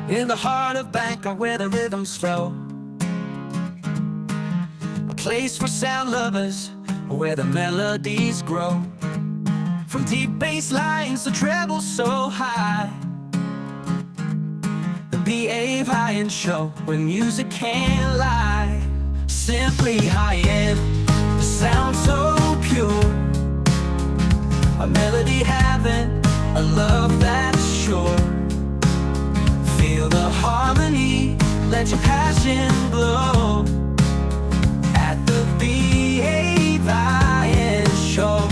In the heart of Bangkok where the rhythms flow, a place for sound lovers where the melodies grow. From deep bass lines to treble so high, the Bav Hi-End Show where music can't lie. Simply high-end, the sound so pure, a melody heaven, a love that's sure. Feel the harmony, let your passion glow at the Bav Hi-End Show.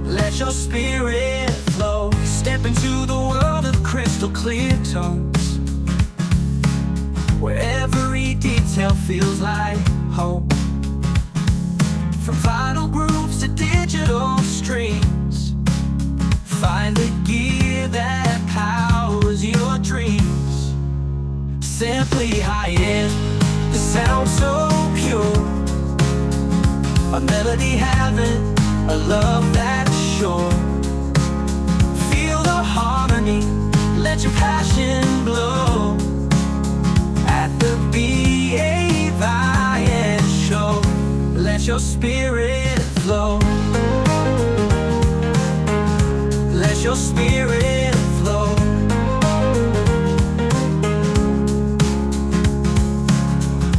Let your spirit flow. Step into the world of crystal clear tones, where every detail feels like home. From vinyl grooves to digital streams, find the gear that powers your dreams. Simply high-end, the sound so pure, a melody heaven, a love that's sure. Feel the harmony, let your passion glow at the Bav Hi-End Show. Let your spirit flow. Let your spirit flow.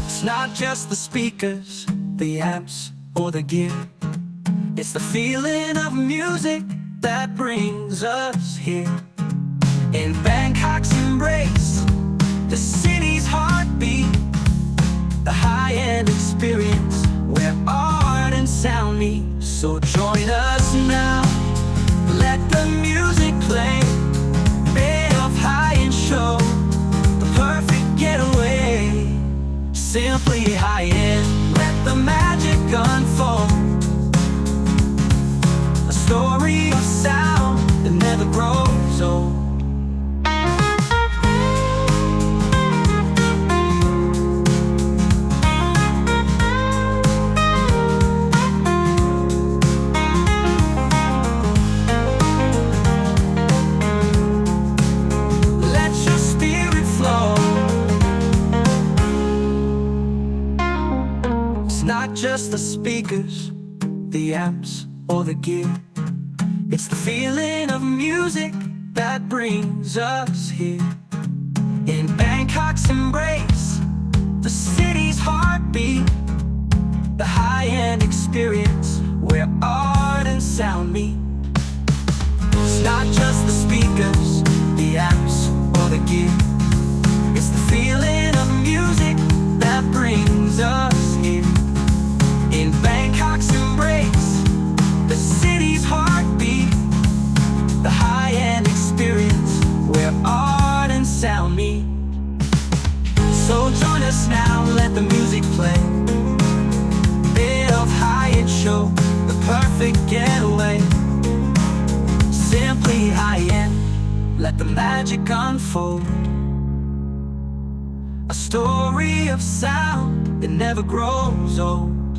It's not just the speakers, the amps, or the gear. It's the feeling of music that brings us here. In Bangkok's embrace, the city's heartbeat, the high-end experience where art and sound meet. So join us now, let the music play. Bav Hi-End Show, the perfect getaway. Simply high-end, let the magic unfold. A story of sound that never grows old. Let your spirit flow. It's not just the speakers, the amps, or the gear. It's the feeling of music that brings us here. In Bangkok's embrace, the city's heartbeat, the high-end experience where art and sound meet. It's not just the speakers, the amps, or the gear. It's the feeling of music that brings us here. In Bangkok's embrace, the city's heartbeat, the high-end experience where art and sound meet. So join us now, let the music play. Bav Hi-End Show, the perfect getaway. Simply high-end, let the magic unfold. A story of sound that never grows old.